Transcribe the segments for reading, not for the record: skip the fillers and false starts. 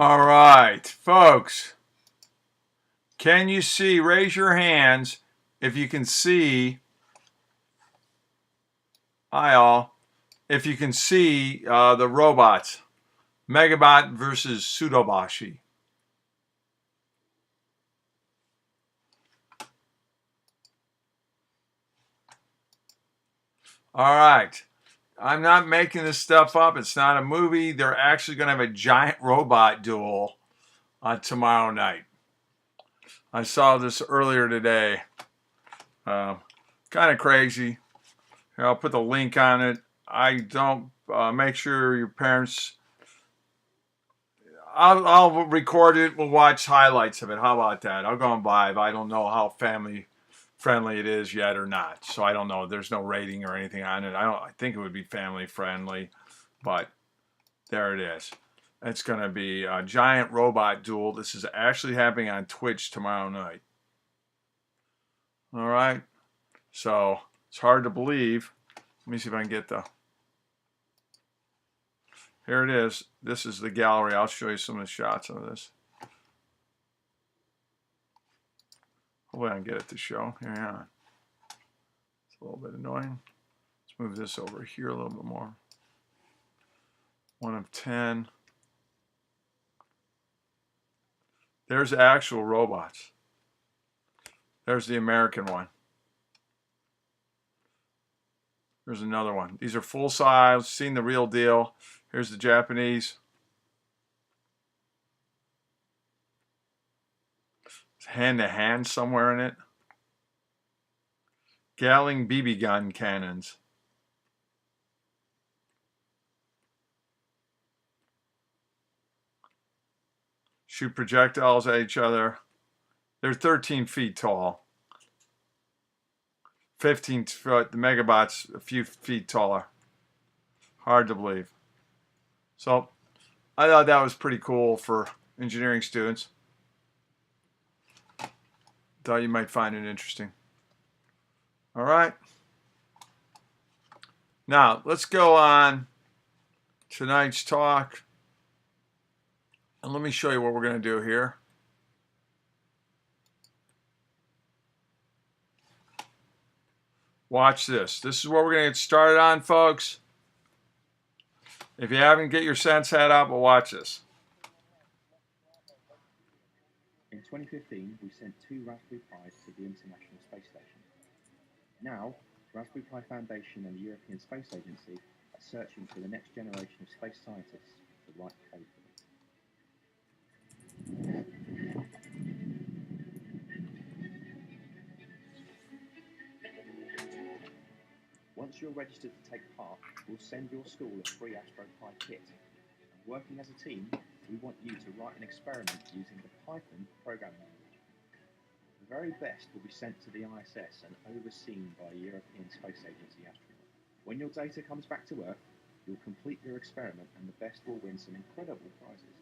All right, folks, can you see? Raise your hands if you can see. Hi, all. If you can see the robots, Megabot versus Pseudobashi. All right. I'm not making this stuff up. It's not a movie. They're actually going to have a giant robot duel tomorrow night. I saw this earlier today. Kind of crazy. Here, I'll put the link on it. I don't make sure your parents. I'll record it. We'll watch highlights of it. How about that? I'll go on live. I don't know how family friendly it is yet or not, so I don't know. There's no rating or anything on it. I think it would be family friendly, but there it is. It's going to be a giant robot duel. This is actually happening on Twitch tomorrow night. All right. So it's hard to believe. Let me see if I can get the. Here it is. This is the gallery. I'll show you some of the shots of this. Hopefully I can get it to show. Here, hang on. It's a little bit annoying. Let's move this over here a little bit more. 1 of 10. There's actual robots. There's the American one. There's another one. These are full size, seen the real deal. Here's the Japanese. It's hand to hand somewhere in it. Gatling BB gun cannons. Shoot projectiles at each other. They're 13 feet tall. 15 foot. The Megabot's a few feet taller. Hard to believe. So I thought that was pretty cool for engineering students. Thought you might find it interesting. All right. Now let's go on tonight's talk. And let me show you what we're going to do here. Watch this. This is what we're going to get started on, folks. If you haven't, get your SenseHat out, but watch this. In 2015, we sent 2 Raspberry Pis to the International Space Station. Now, Raspberry Pi Foundation and the European Space Agency are searching for the next generation of space scientists to write code for them. Once you're registered to take part, we'll send your school a free AstroPi kit. And working as a team, we want you to write an experiment using the Python programming language. The very best will be sent to the ISS and overseen by a European Space Agency astronaut. When your data comes back to Earth, you'll complete your experiment and the best will win some incredible prizes.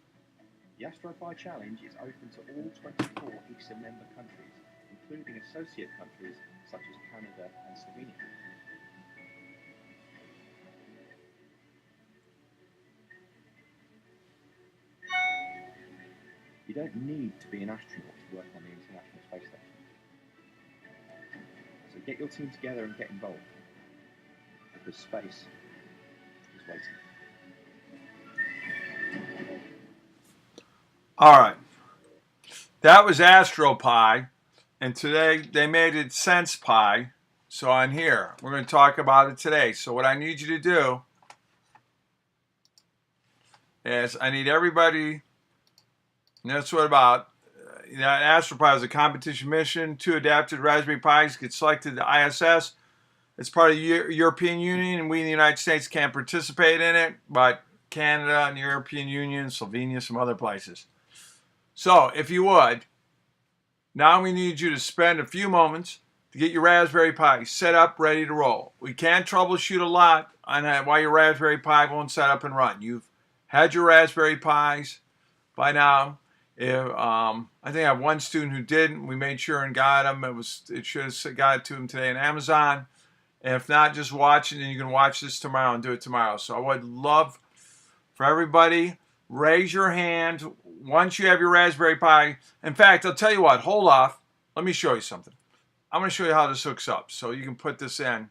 The AstroPi Challenge is open to all 24 ESA member countries, including associate countries such as Canada and Slovenia. You don't need to be an astronaut to work on the International Space Station. So get your team together and get involved, because space is waiting. All right. That was AstroPi, and today they made it SensePi. So on here, we're going to talk about it today. So what I need you to do is I need everybody. And that's what about. AstroPi is a competition mission. 2 adapted Raspberry Pis get selected to the ISS. It's part of the European Union, and we in the United States can't participate in it, but Canada and the European Union, Slovenia, some other places. So, if you would, now we need you to spend a few moments to get your Raspberry Pi set up, ready to roll. We can't troubleshoot a lot on why your Raspberry Pi won't set up and run. You've had your Raspberry Pis by now. I think I have one student who didn't. We made sure and got them. It should have got it to him today on Amazon. And if not, just watch it, and you can watch this tomorrow and do it tomorrow. So I would love for everybody, raise your hand once you have your Raspberry Pi, in fact, I'll tell you what, hold off. Let me show you something. I'm going to show you how this hooks up so you can put this in.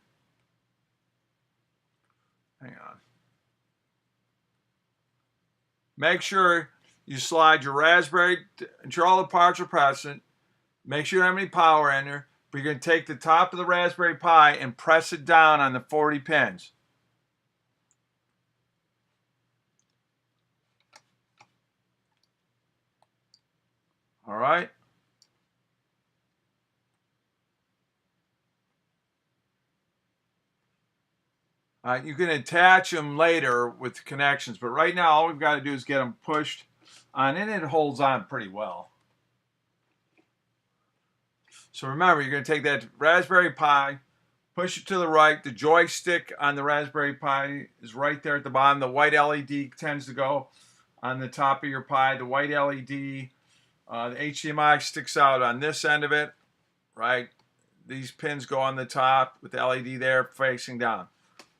Hang on. Make sure you slide your Raspberry, ensure all the parts are present. Make sure you don't have any power in there. But you're going to take the top of the Raspberry Pi and press it down on the 40 pins. All right. You can attach them later with connections, but right now all we've got to do is get them pushed on, and it holds on pretty well. So remember, you're going to take that Raspberry Pi, push it to the right. The joystick on the Raspberry Pi is right there at the bottom. The white LED tends to go on the top of your Pi. The white LED, the HDMI sticks out on this end of it, right? These pins go on the top with the LED there facing down.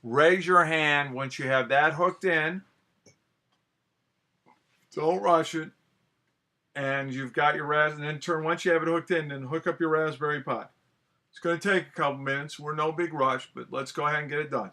Raise your hand once you have that hooked in. Don't rush it. And you've got your Raspberry, and then turn, once you have it hooked in, then hook up your Raspberry Pi. It's going to take a couple minutes. We're no big rush, but let's go ahead and get it done.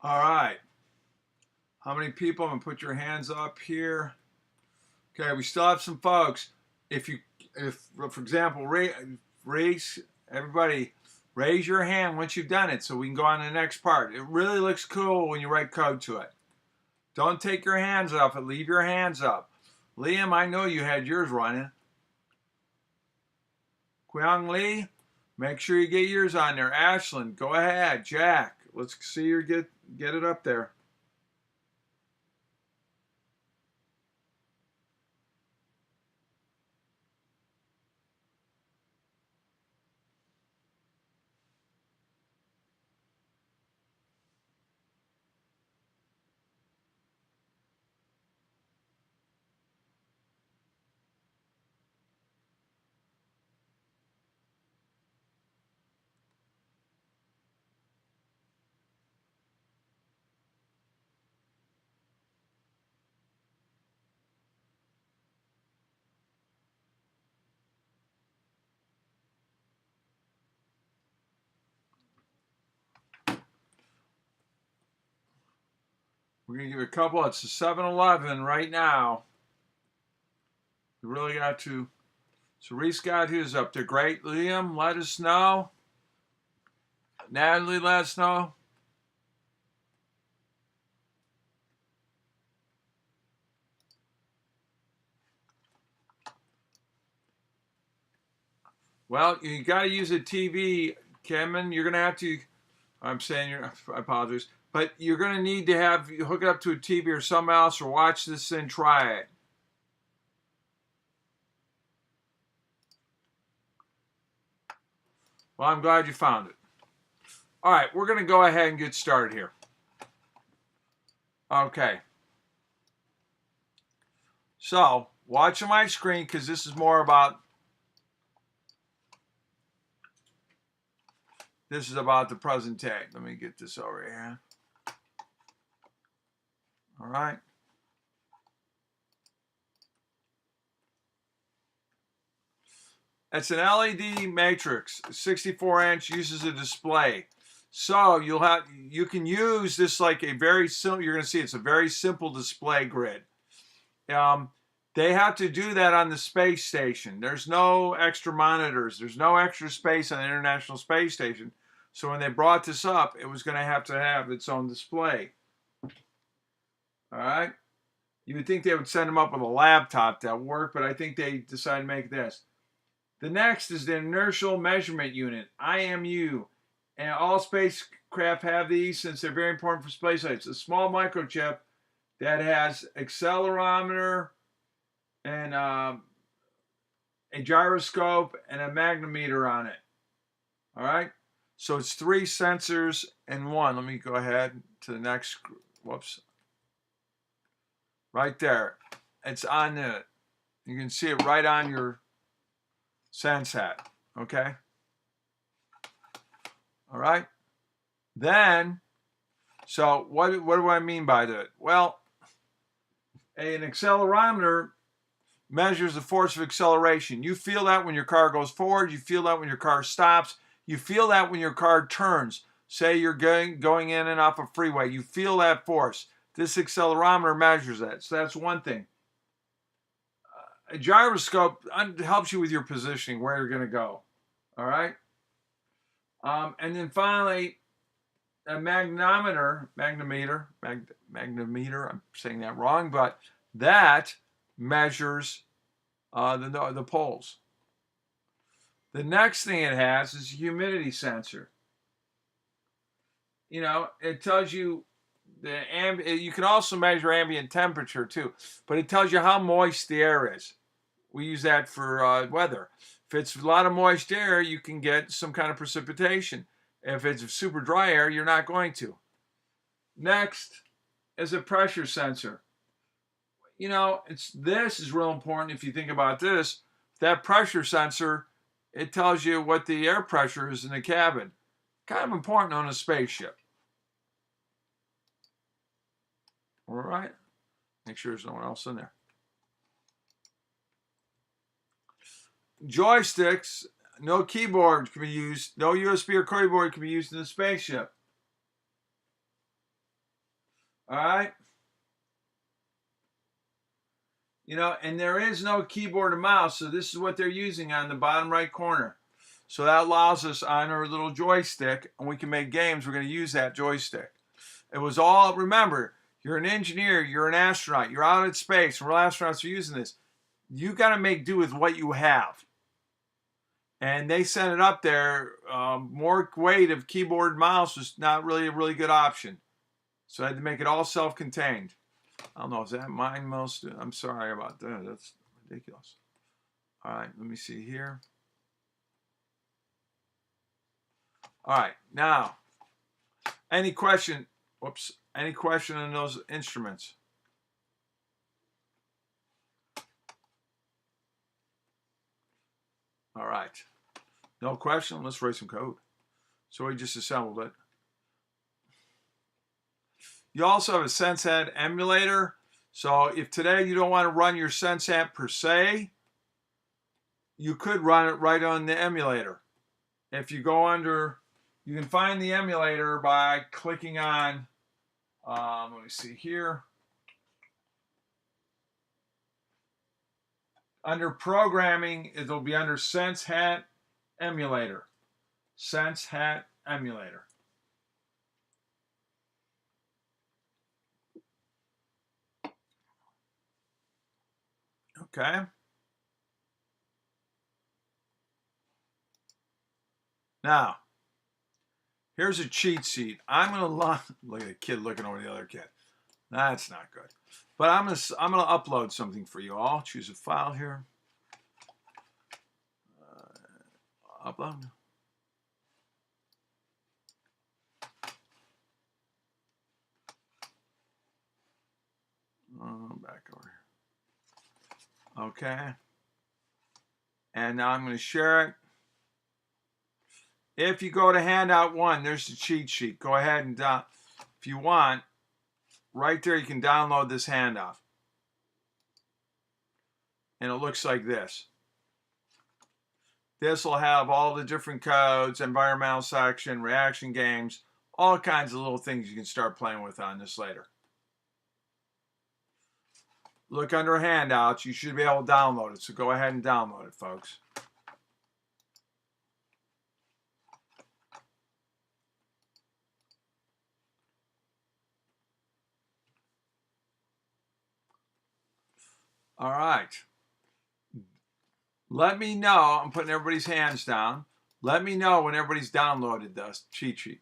All right. How many people? I'm going to put your hands up here. Okay, we still have some folks. If, for example, raise, everybody, raise your hand once you've done it so we can go on to the next part. It really looks cool when you write code to it. Don't take your hands off it. Leave your hands up. Liam, I know you had yours running. Kyung Lee, make sure you get yours on there. Ashlyn, go ahead. Jack, let's see you get it up there. We're going to give it a couple. It's a 7-Eleven right now. We really got to. So Reese got his up there. Great. Liam, let us know. Natalie, let us know. Well, you got to use a TV, Kevin. You're going to have to. I'm saying, I apologize. But you're going to need to hook it up to a TV or something else, or watch this and try it. Well, I'm glad you found it. All right, we're going to go ahead and get started here. Okay. So, watch my screen because this is more about the present day. Let me get this over here. All right. It's an LED matrix, 64-inch, uses a display. So you can use this like a very simple. You're going to see it's a very simple display grid. Um, they have to do that on the space station. There's no extra monitors. There's no extra space on the International Space Station. So when they brought this up, it was going to have its own display. All right. You would think they would send them up with a laptop that would work, but I think they decided to make this. The next is the Inertial Measurement Unit, IMU. And all spacecraft have these since they're very important for space flight. It's a small microchip that has accelerometer and a gyroscope and a magnetometer on it. All right. So it's 3 sensors in one. Let me go ahead to the next. Whoops. Right there. It's on the. You can see it right on your SenseHat. Okay. All right. Then, so what do I mean by that? Well, an accelerometer measures the force of acceleration. You feel that when your car goes forward. You feel that when your car stops. You feel that when your car turns. Say you're going in and off a freeway. You feel that force. This accelerometer measures that. So that's one thing. A gyroscope helps you with your positioning, where you're going to go. All right. And then finally, a magnetometer, I'm saying that wrong, but that measures the poles. The next thing it has is a humidity sensor. You know, it tells you you can also measure ambient temperature too, but it tells you how moist the air is. We use that for weather. If it's a lot of moist air, you can get some kind of precipitation. If it's super dry air, you're not going to. Next is a pressure sensor. You know, this is real important if you think about this. That pressure sensor, it tells you what the air pressure is in the cabin. Kind of important on a spaceship. All right. Make sure there's no one else in there. Joysticks, no keyboard can be used. No USB or keyboard can be used in the spaceship. All right. You know, and there is no keyboard or mouse, so this is what they're using on the bottom right corner. So that allows us on our little joystick, and we can make games. We're going to use that joystick. It was all, remember, you're an engineer, you're an astronaut, you're out in space, and real astronauts are using this. You got to make do with what you have. And they sent it up there. More weight of keyboard and mouse was not really a really good option. So I had to make it all self-contained. I don't know, is that mine most? I'm sorry about that. That's ridiculous. All right, let me see here. All right, now, any question? Whoops, any question on those instruments? All right, no question. Let's write some code. So we just assembled it. You also have a SenseHat emulator. So if today you don't want to run your SenseHat per se, you could run it right on the emulator. If you go under, you can find the emulator by clicking on, let me see here. Under programming, it'll be under SenseHat emulator. SenseHat emulator. Okay. Now, here's a cheat sheet. I'm gonna look at the kid looking over the other kid. That's not good. But I'm gonna upload something for you all. Choose a file here. Upload. Back over here. Okay. And now I'm going to share it. If you go to handout 1, there's the cheat sheet. Go ahead and, if you want, right there you can download this handout. And it looks like this. This will have all the different codes, environmental section, reaction games, all kinds of little things you can start playing with on this later. Look under handouts. You should be able to download it. So go ahead and download it, folks. All right. Let me know. I'm putting everybody's hands down. Let me know when everybody's downloaded this cheat sheet.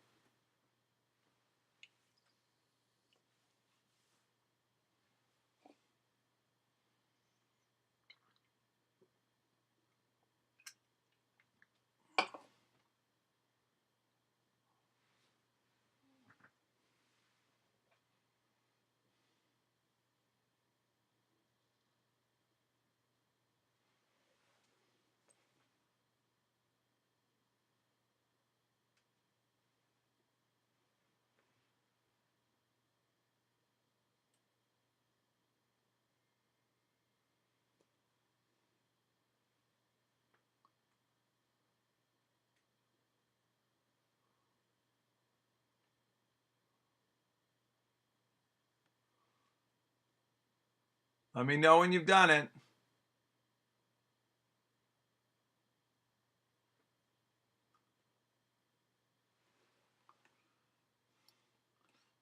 Let me know when you've done it.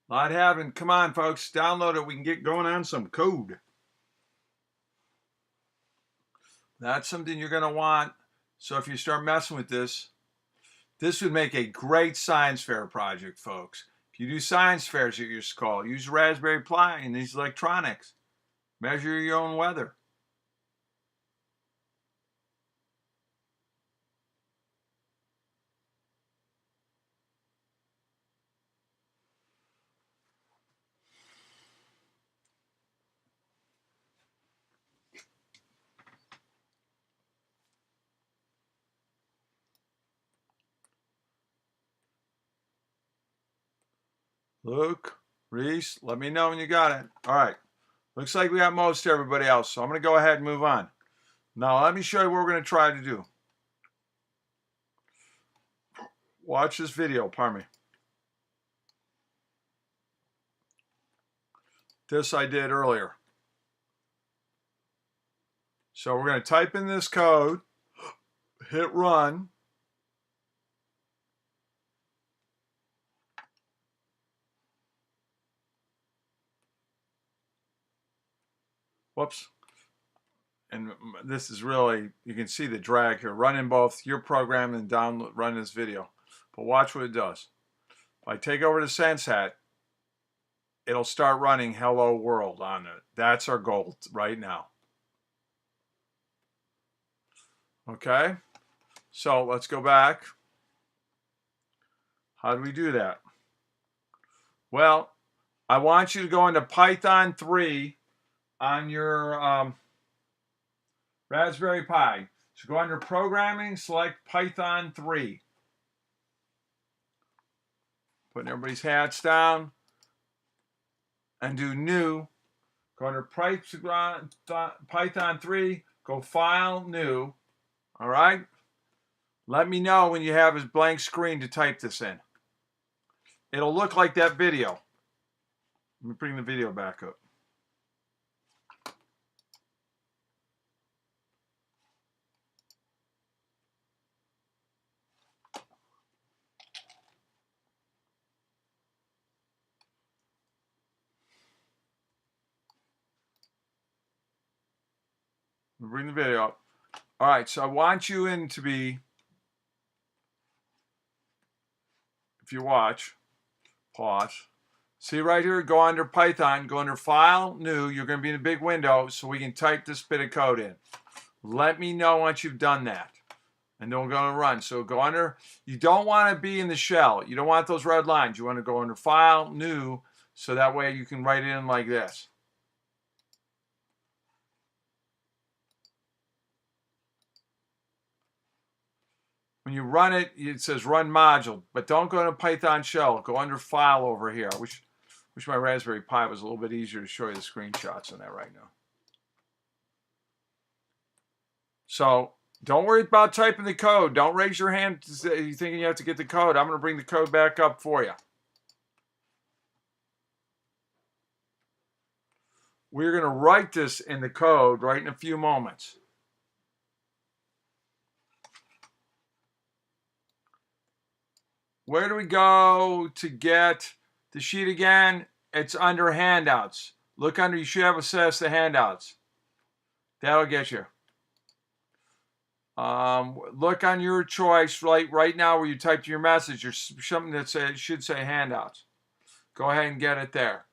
Lot happening. Come on, folks. Download it. We can get going on some code. That's something you're going to want. So if you start messing with this, this would make a great science fair project, folks. If you do science fairs at your school, use Raspberry Pi and these electronics. Measure your own weather. Luke, Reese, let me know when you got it. All right. Looks like we got most everybody else, so I'm going to go ahead and move on. Now, let me show you what we're going to try to do. Watch this video, pardon me. This I did earlier. So we're going to type in this code, hit run. Whoops. And this is really, you can see the drag here. Run in both your program and download, run this video. But watch what it does. If I take over to SenseHat, it'll start running Hello World on it. That's our goal right now. Okay, so let's go back. How do we do that? Well, I want you to go into Python 3 on your Raspberry Pi. So go under Programming, select Python 3. Putting everybody's hats down. And do New. Go under Python 3, go File, New. All right? Let me know when you have a blank screen to type this in. It'll look like that video. Let me bring the video back up. Bring the video up. All right, so I want you in to be, if you watch, pause. See right here, go under Python, go under File, New. You're going to be in a big window so we can type this bit of code in. Let me know once you've done that. And then we're going to run. So go under, you don't want to be in the shell. You don't want those red lines. You want to go under File, New, so that way you can write it in like this. when you run it, it says run module, but don't go to Python shell. Go under file over here. I wish my Raspberry Pi was a little bit easier to show you the screenshots on that right now. So don't worry about typing the code. Don't raise your hand you thinking you have to get the code. I'm going to bring the code back up for you. We're going to write this in the code right in a few moments. Where do we go to get the sheet again? It's under handouts. Look under, you should have access to handouts. That'll get you. Look on your choice right now where you typed your message. There's something that should say handouts. Go ahead and get it there.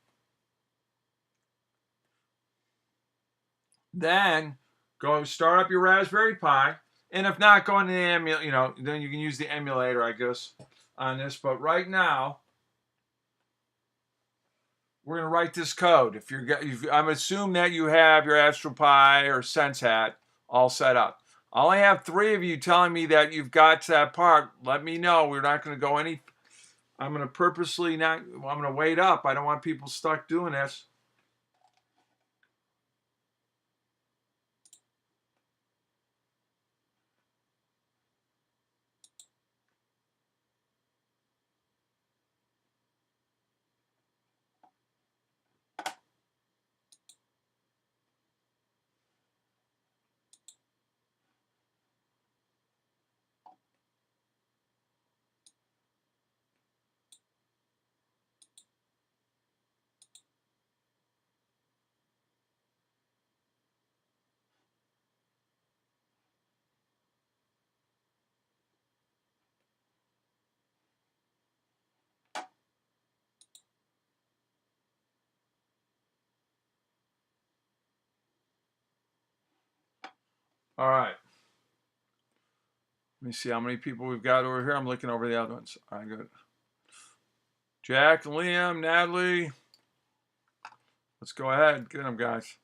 Then go start up your Raspberry Pi, and if not, go on the emulator. Then you can use the emulator, I guess, on this. But right now, we're going to write this code. I'm assuming that you have your Astro Pi or SenseHat all set up. I only have 3 of you telling me that you've got that part. Let me know. We're not going to go any. I'm going to purposely not. I'm going to wait up. I don't want people stuck doing this. All right. Let me see how many people we've got over here. I'm looking over the other ones. All right, good. Jack, Liam, Natalie. Let's go ahead. Get them, guys.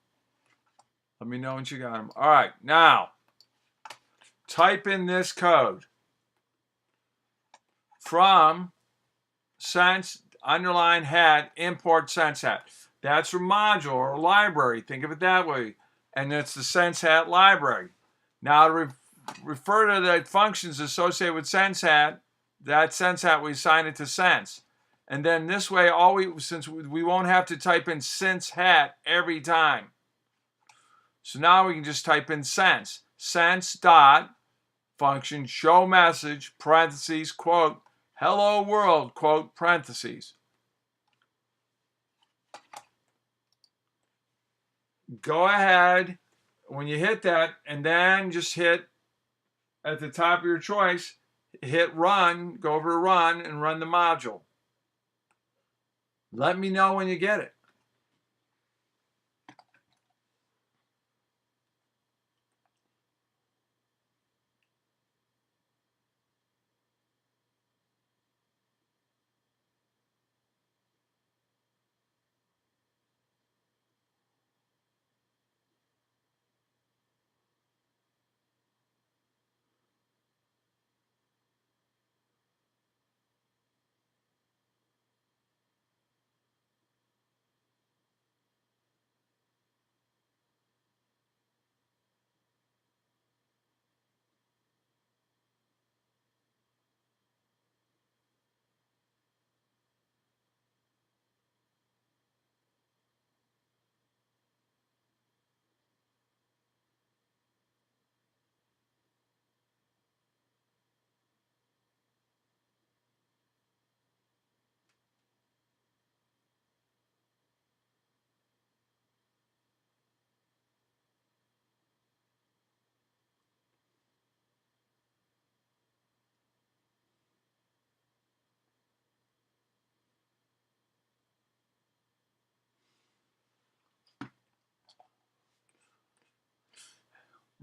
Let me know when you got them. All right, now type in this code from sense_hat import SenseHat. That's your module or library. Think of it that way. And it's the SenseHat library. Now to refer to the functions associated with SenseHat, that SenseHat, we assign it to sense. And then this way, since we won't have to type in SenseHat every time. So now we can just type in sense. Sense dot function show message parentheses quote hello world quote parentheses. Go ahead when you hit that, and then just hit at the top of your choice, hit run, go over to run and run the module. Let me know when you get it.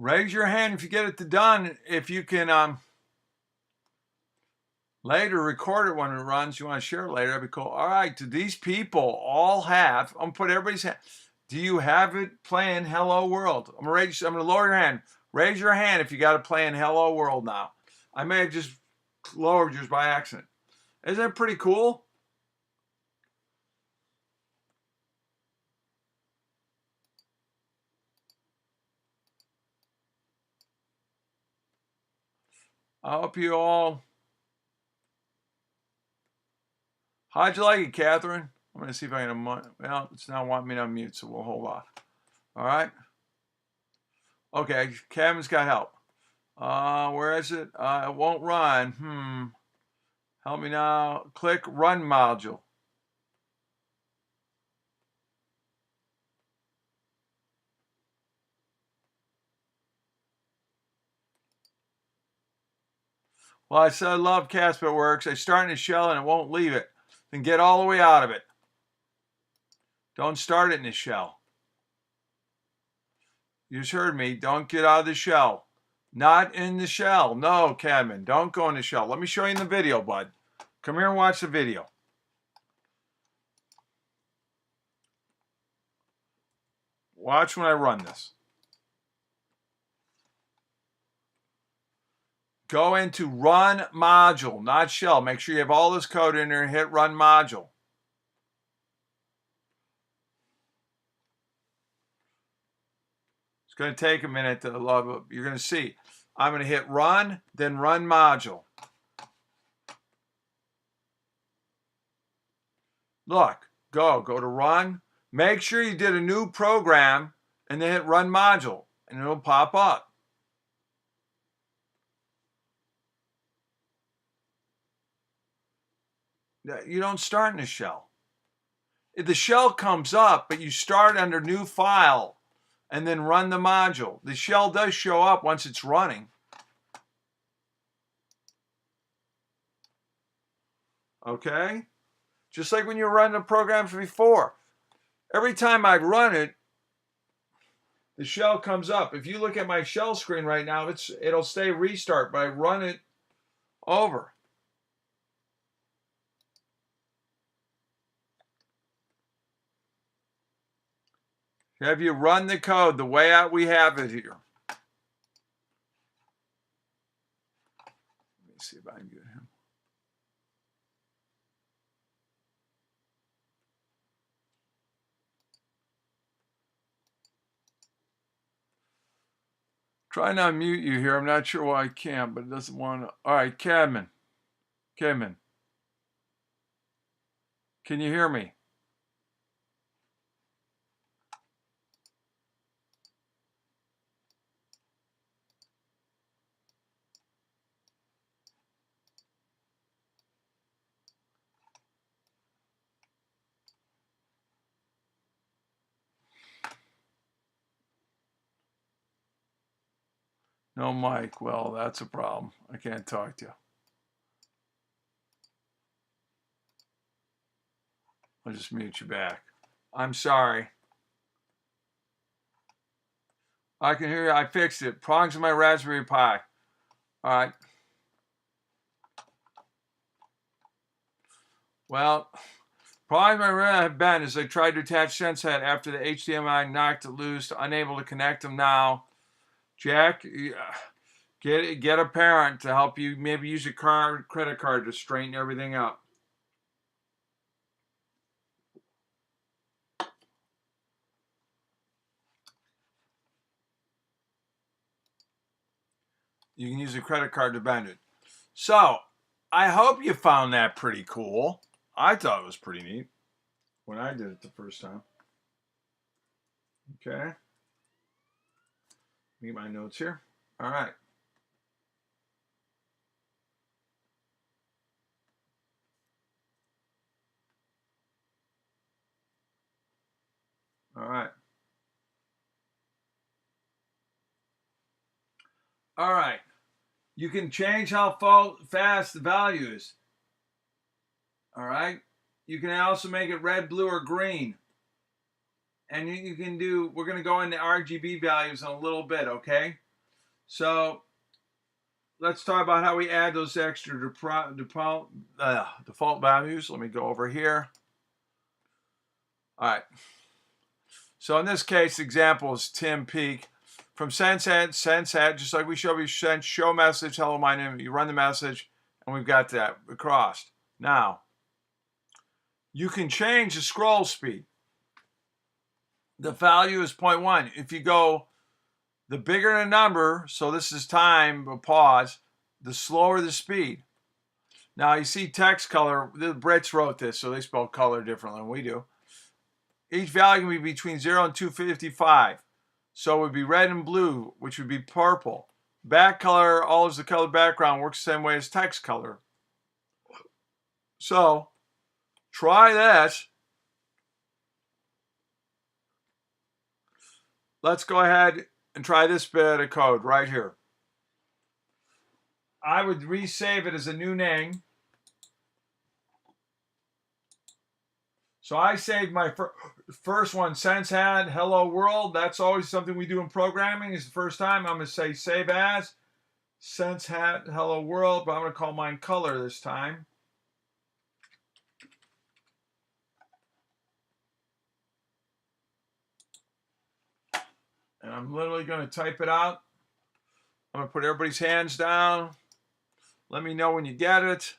Raise your hand if you get it done. If you can later record it when it runs, you want to share it later, that'd be cool. All right, do these people all have, I'm going to put everybody's hand, do you have it playing Hello World? I'm going to lower your hand. Raise your hand if you got it playing Hello World now. I may have just lowered yours by accident. Isn't that pretty cool? I hope you all. How'd you like it, Catherine? I'm going to see if I can. Well, it's not wanting me to unmute, so we'll hold off. All right. Okay, Kevin's got help. Where is it? It won't run. Help me now. Click Run module. Well, I said I love Casper Works. I start in a shell and it won't leave it. Then get all the way out of it. Don't start it in the shell. You just heard me. Don't get out of the shell. Not in the shell. No, Cadman. Don't go in the shell. Let me show you in the video, bud. Come here and watch the video. Watch when I run this. Go into Run Module, not Shell. Make sure you have all this code in there and hit Run Module. It's going to take a minute to love it. You're going to see. I'm going to hit Run, then Run Module. Look, go to Run. Make sure you did a new program and then hit Run Module, and it'll pop up. You don't start in a shell. If the shell comes up, but you start under New File and then run the module. The shell does show up once it's running. Okay? Just like when you run the programs before. Every time I run it, the shell comes up. If you look at my shell screen right now, it'll stay restart, but I run it over. Have you run the code the way out we have it here? Let me see if I can get him. Try to unmute you here. I'm not sure why I can't, but it doesn't want to. All right, Cadman. Cadman. Can you hear me? No mic. Well, that's a problem. I can't talk to you. I'll just mute you back. I'm sorry. I can hear you. I fixed it. Prongs in my Raspberry Pi. All right. Well, problem I have been is I tried to attach SenseHat after the HDMI knocked it loose, unable to connect them now. Jack, get a parent to help you. Maybe use a credit card to straighten everything up. You can use a credit card to bend it. So, I hope you found that pretty cool. I thought it was pretty neat when I did it the first time. Okay. Get my notes here. All right. All right. All right. You can change how fast the value is. All right. You can also make it red, blue, or green. And you can do, we're going to go into RGB values in a little bit, okay? So let's talk about how we add those extra default values. Let me go over here. All right. So in this case, the example is Tim Peak. from SenseHat, just like we showed, we sent show message, hello, my name. You run the message, and we've got that across. Now, you can change the scroll speed. The value is 0.1. If you go, the bigger the number, so this is time, but pause, the slower the speed. Now you see text color, the Brits wrote this, so they spell color differently than we do. Each value can be between 0 and 255. So it would be red and blue, which would be purple. Back color, always the color background, works the same way as text color. So try this. Let's go ahead and try this bit of code right here. I would resave it as a new name. So I saved my first one, SenseHat, hello world. That's always something we do in programming. Is the first time I'm going to say save as SenseHat, hello world, but I'm going to call mine color this time. And I'm literally going to type it out. I'm going to put everybody's hands down. Let me know when you get it.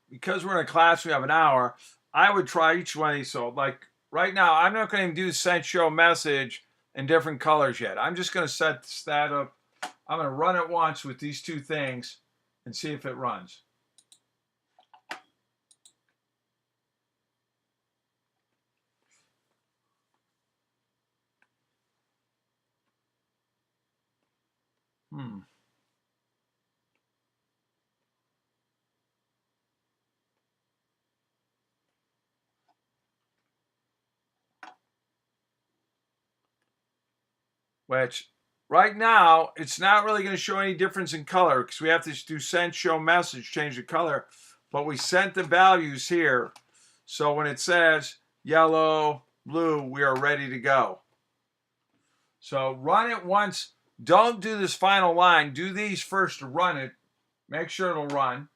Because we're in a class, we have an hour. I would try each one of these. So like right now, I'm not going to do send show message in different colors yet. I'm just going to set that up. I'm going to run it once with these two things and see if it runs. Which right now, it's not really going to show any difference in color because we have to do send show message, change the color. But we sent the values here. So when it says yellow, blue, we are ready to go. So run it once. Don't do this final line. Do these first to run it. Make sure it'll run.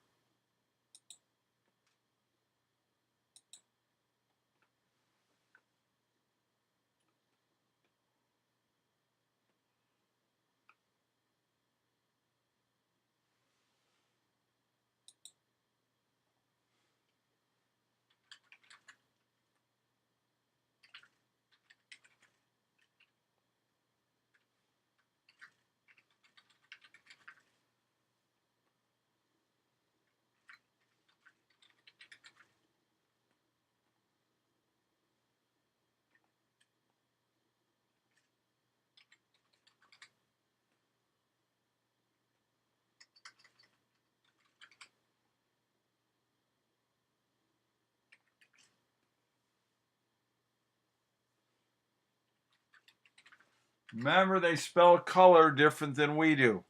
Remember, they spell color different than we do.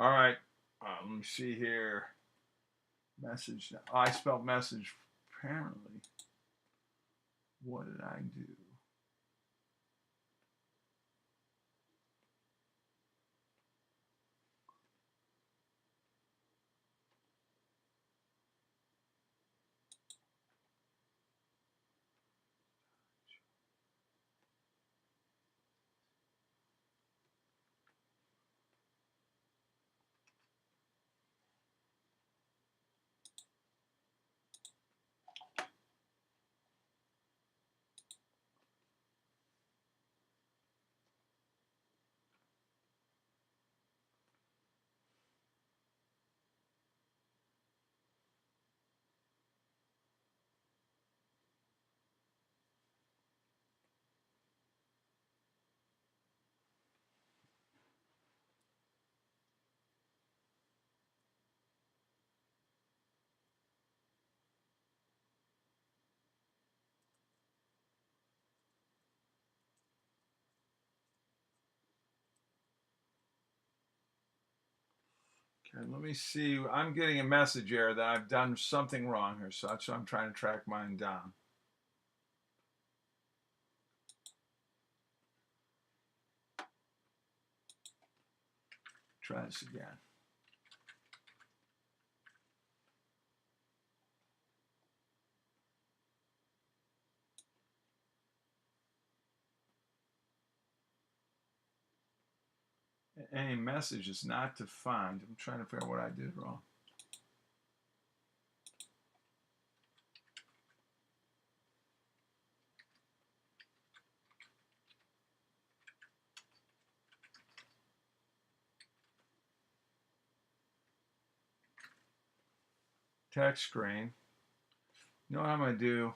All right. Let me see here. Message. Oh, I spelled message. Apparently. What did I do? Okay, let me see. I'm getting a message here that I've done something wrong here, so that's why I'm trying to track mine down. Try this again. Any message is not to find. I'm trying to figure out what I did wrong. Text screen. You know what I'm going to do?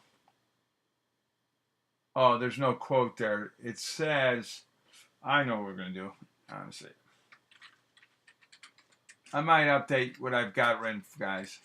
Oh, there's no quote there. It says, I know what we're going to do. Honestly, I might update what I've got written, guys.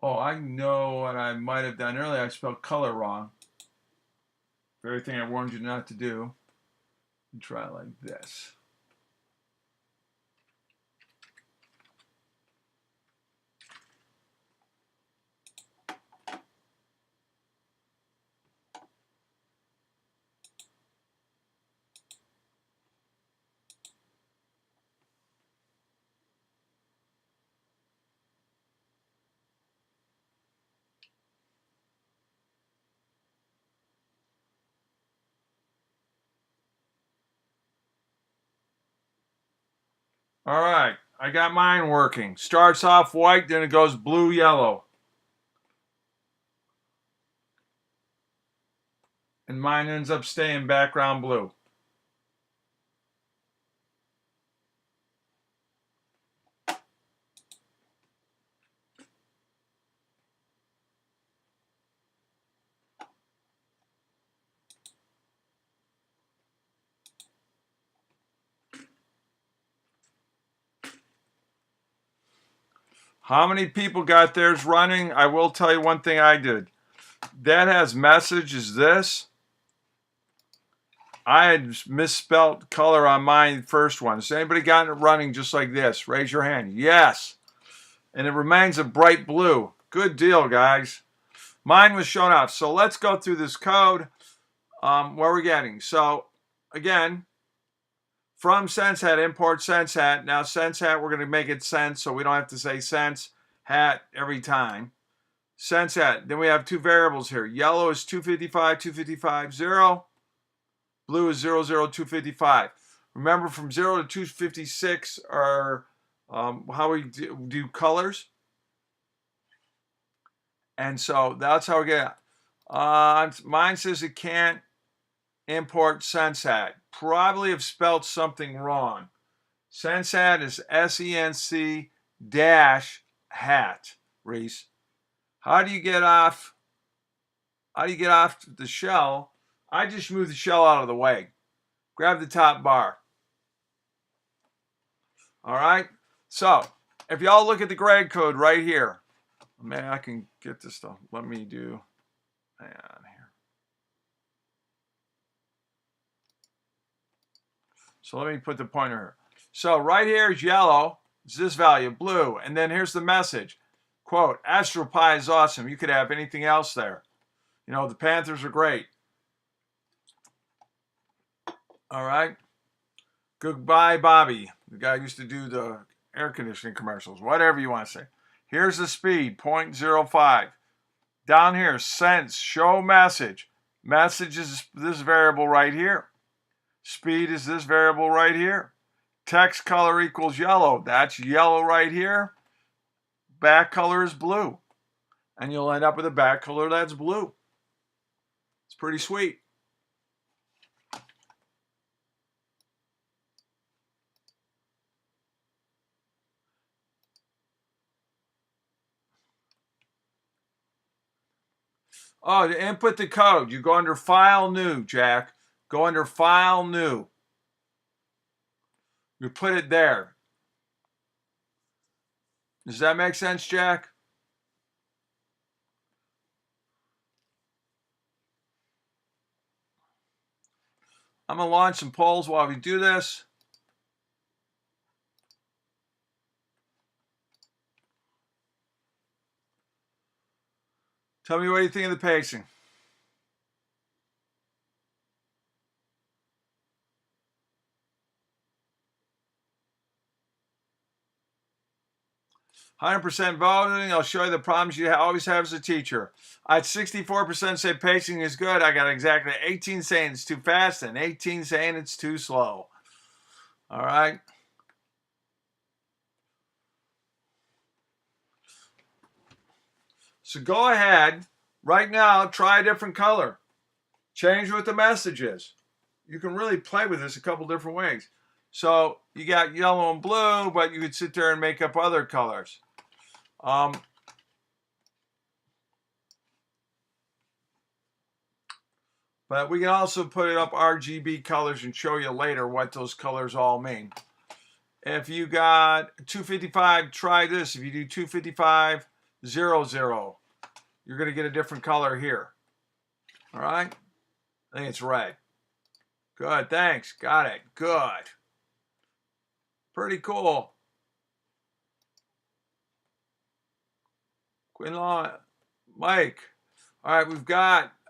Oh, I know what I might have done earlier. I spelled color wrong. Very thing I warned you not to do. And try it like this. All right, I got mine working. Starts off white, then it goes blue, yellow. And mine ends up staying background blue. How many people got theirs running? I will tell you one thing I did. That has message is this. I had misspelled color on my first one. Has anybody gotten it running just like this? Raise your hand. Yes. And it remains a bright blue. Good deal, guys. Mine was shown off. So let's go through this code. Where we're getting. So again, from SenseHat, import SenseHat. Now SenseHat, we're going to make it sense so we don't have to say SenseHat every time. SenseHat. Then we have two variables here. Yellow is 255, 255, 0. Blue is 00255. Remember, from 0 to 256 are how we do colors. And so that's how we get it. Mine says it can't import SenseHat. Probably have spelled something wrong. SenseHat is SENC dash hat, Reese. How do you get off? How do you get off the shell? I just move the shell out of the way. Grab the top bar. All right. So if y'all look at the grade code right here, man, I can get this stuff. Let me do. Hang on here. So let me put the pointer here. So right here is yellow. It's this value, blue. And then here's the message. Quote, AstroPi is awesome. You could have anything else there. You know, the Panthers are great. All right. Goodbye, Bobby. The guy who used to do the air conditioning commercials. Whatever you want to say. Here's the speed, 0.05. Down here, sense, show message. Message is this variable right here. Speed is this variable right here. Text color equals yellow. That's yellow right here. Back color is blue. And you'll end up with a back color that's blue. It's pretty sweet. Oh, to input the code, you go under File, New, Jack. Go under File, New. You put it there. Does that make sense, Jack? I'm going to launch some polls while we do this. Tell me what you think of the pacing. "100% voting. I'll show you the problems you always have as a teacher. I had 64% say pacing is good. I got exactly 18 saying it's too fast and 18 saying it's too slow." All right. So go ahead right now, try a different color. Change what the message is. You can really play with this a couple different ways. So you got yellow and blue, but you could sit there and make up other colors. But we can also put it up RGB colors and show you later what those colors all mean. If you got 255, try this. If you do 255, 00, you're going to get a different color here. All right? I think it's red. Good, thanks. Got it. Good. Pretty cool. Quinlaw, Mike. All right,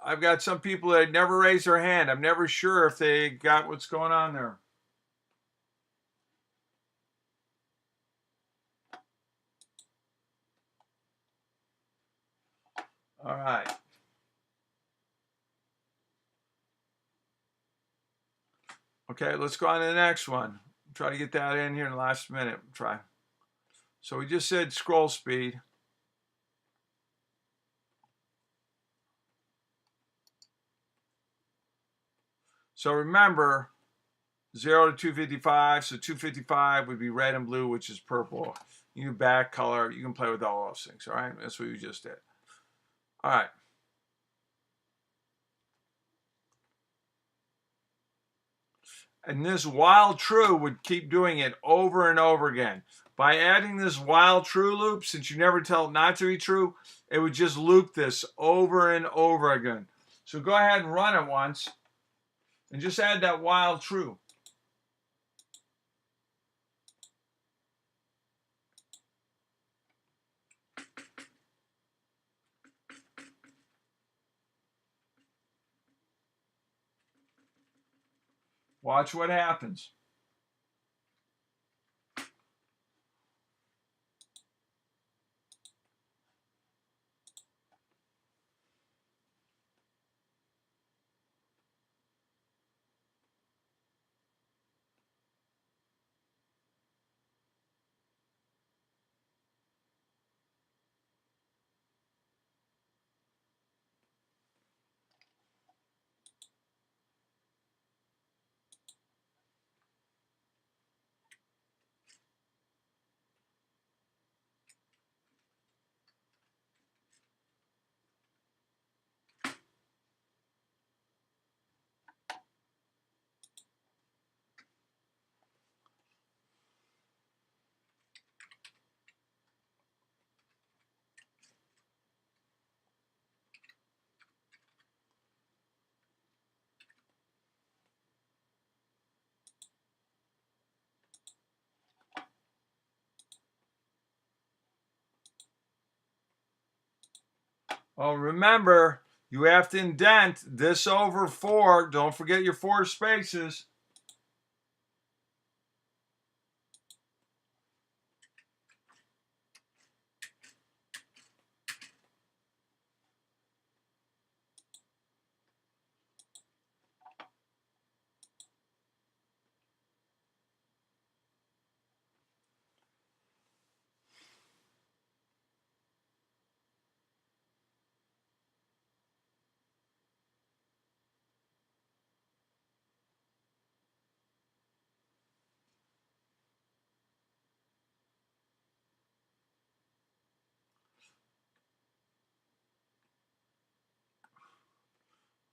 I've got some people that never raise their hand. I'm never sure if they got what's going on there. All right. Okay, let's go on to the next one. Try to get that in here in the last minute. Try. So we just said scroll speed. So remember, 0 to 255. So 255 would be red and blue, which is purple. You can back color. You can play with all those things. All right, that's what we just did. All right. And this while true would keep doing it over and over again. By adding this while true loop, since you never tell it not to be true, it would just loop this over and over again. So go ahead and run it once and just add that while true. Watch what happens. Oh, remember, you have to indent this over 4. Don't forget your 4 spaces.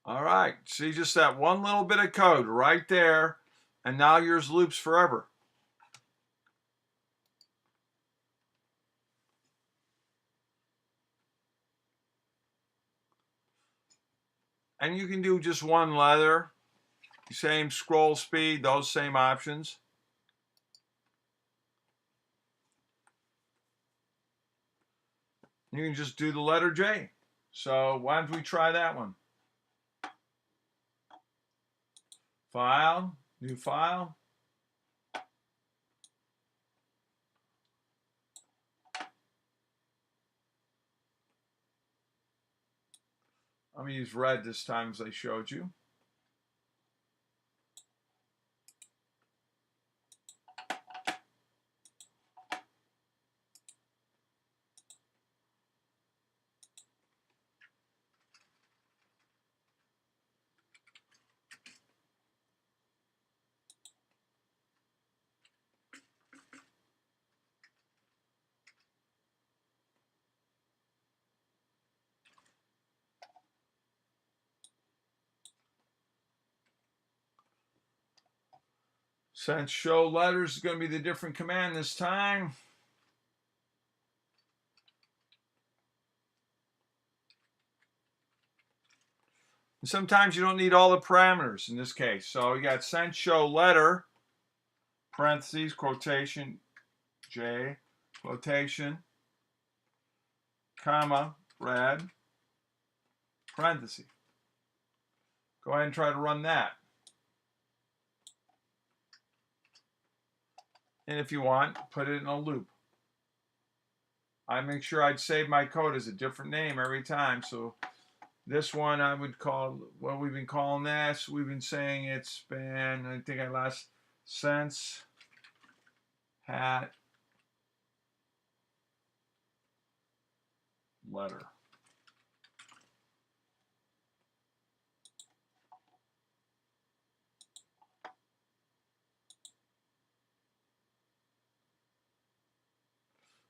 All right, see just that one little bit of code right there, and now yours loops forever. And you can do just one letter, same scroll speed, those same options. You can just do the letter J. So why don't we try that one? File, new file. I'm going to use red this time as I showed you. Since show letters is going to be the different command this time. And sometimes you don't need all the parameters in this case. So you got sense show letter, parentheses, quotation, J, quotation, comma, red, parentheses. Go ahead and try to run that. And if you want, put it in a loop. I make sure I'd save my code as a different name every time. So this one I would call, what we've been calling this, we've been saying it's been, I think I last, SenseHat letter.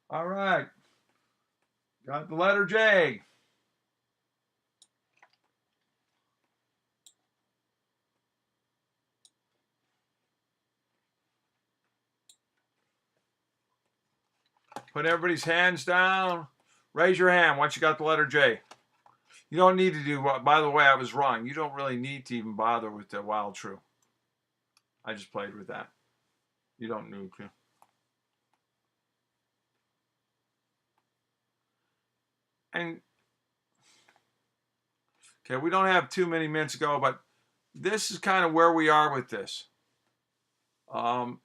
All right, got the letter J. Put everybody's hands down. Raise your hand once you got the letter J. You don't need to do, by the way, I was wrong. You don't really need to even bother with the while true. I just played with that. You don't need to. And, okay, we don't have too many minutes to go, but this is kind of where we are with this. I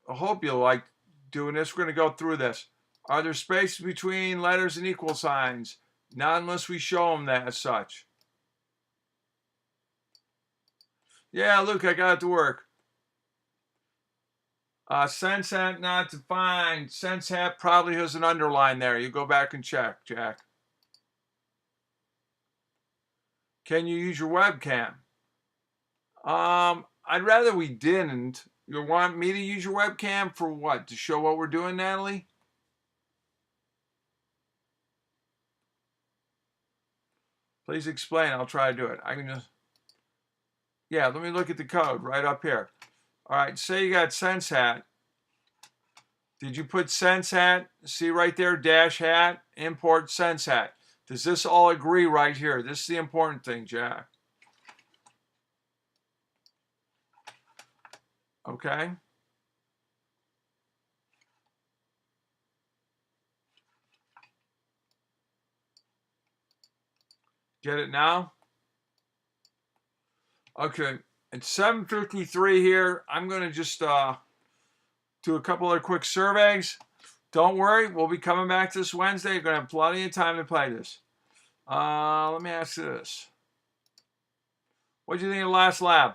hope you like doing this. We're going to go through this. Are there spaces between letters and equal signs? Not unless we show them that as such. Yeah, Luke, I got it to work. SenseHat not defined. SenseHat probably has an underline there. You go back and check, Jack. Can you use your webcam? I'd rather we didn't. You want me to use your webcam for what? To show what we're doing, Natalie? Please explain. I'll try to do it. I can just... Yeah, let me look at the code right up here. All right, say you got SenseHat. Did you put SenseHat? See right there, dash hat, import SenseHat. Does this all agree right here? This is the important thing, Jack. Okay. Get it now? Okay. It's 7:53 here. I'm going to just do a couple of quick surveys. Don't worry, we'll be coming back this Wednesday. You're going to have plenty of time to play this. Let me ask you this. What did you think of the last lab?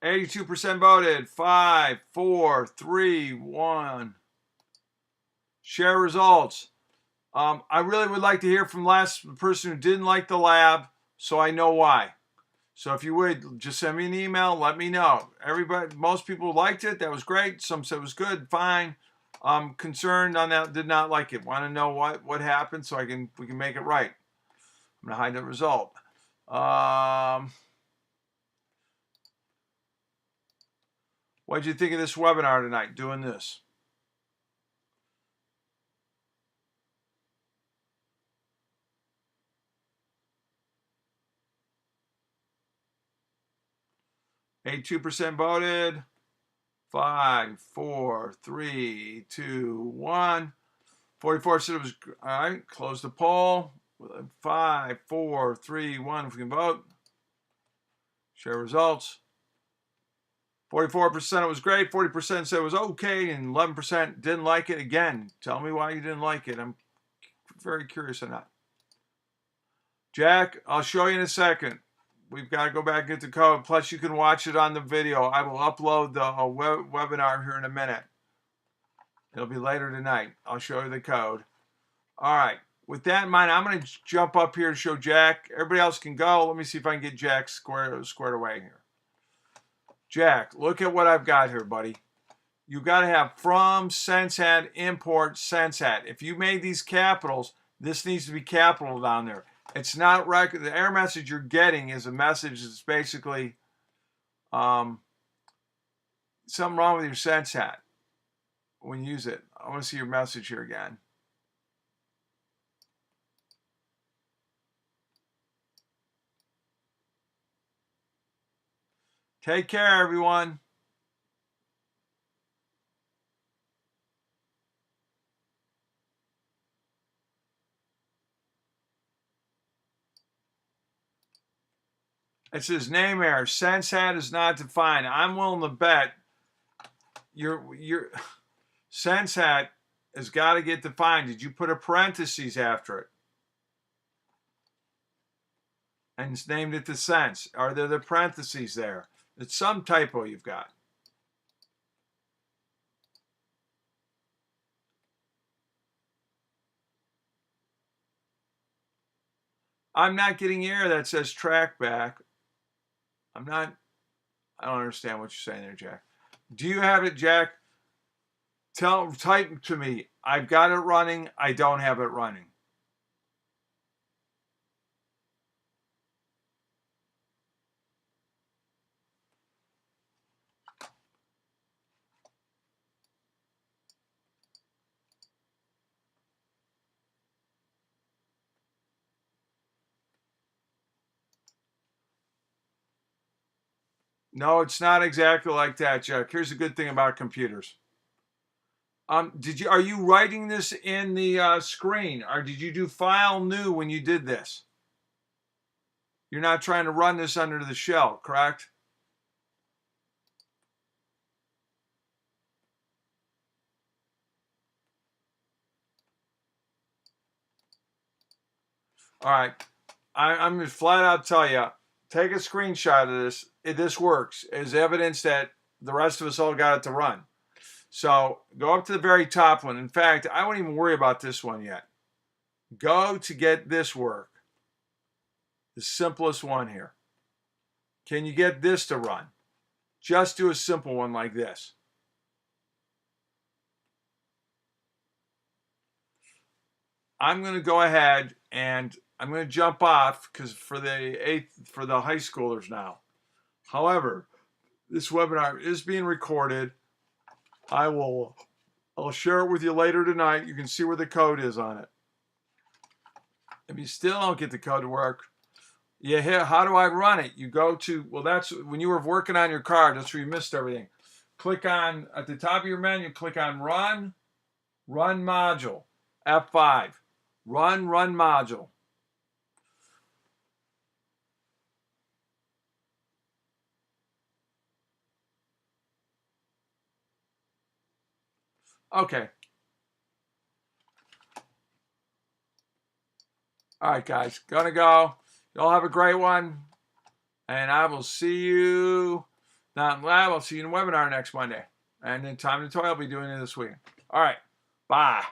%82 voted. 5, 4, 3, 1. Share results. I really would like to hear from the person who didn't like the lab, so I know why. So if you would, just send me an email, let me know. Most people liked it. That was great. Some said it was good, fine. I'm concerned on that, did not like it. Want to know what happened so we can make it right. I'm going to hide the result. What did you think of this webinar tonight, doing this? %82 voted. 5, 4, 3, 2, 1. 44 said it was all right. Close the poll. 5, 4, 3, 1. If we can vote, share results. 44% it was great. 40% said it was okay, and 11% didn't like it. Again, tell me why you didn't like it. I'm very curious on that. Jack, I'll show you in a second. We've got to go back and get the code. Plus, you can watch it on the video. I will upload the webinar here in a minute. It'll be later tonight. I'll show you the code. All right. With that in mind, I'm going to jump up here to show Jack. Everybody else can go. Let me see if I can get Jack squared away here. Jack, look at what I've got here, buddy. You've got to have from SenseHat, import SenseHat. If you made these capitals, this needs to be capital down there. It's not right. The error message you're getting is a message that's basically something wrong with your SenseHat when you use it. I want to see your message here again. Take care, everyone. It says name error. SenseHat is not defined. I'm willing to bet your SenseHat has got to get defined. Did you put a parentheses after it? And it's named it the sense. Are there the parentheses there? It's some typo you've got. I'm not getting error that says track back. I don't understand what you're saying there, Jack. Do you have it, Jack? Type to me. I've got it running. I don't have it running. No, it's not exactly like that, Jack. Here's the good thing about computers. Are you writing this in the screen, or did you do file new when you did this? You're not trying to run this under the shell, correct? All right. I'm going to flat out tell you, take a screenshot of this. This works as evidence that the rest of us all got it to run. So go up to the very top one. In fact, I won't even worry about this one yet. Go to get this work. The simplest one here. Can you get this to run? Just do a simple one like this. I'm going to go ahead and I'm going to jump off because for the high schoolers now. However, this webinar is being recorded. I'll share it with you later tonight. You can see where the code is on it. If you still don't get the code to work, you hit, how do I run it? You go to, well, that's when you were working on your card. That's where you missed everything. Click on, at the top of your menu, click on Run Module, F5. Run Module. Okay. All right, guys. Gonna go. Y'all have a great one. And I will see you, not in lab, I'll see you in the webinar next Monday. And then Time to Toy, I'll be doing it this week. All right. Bye.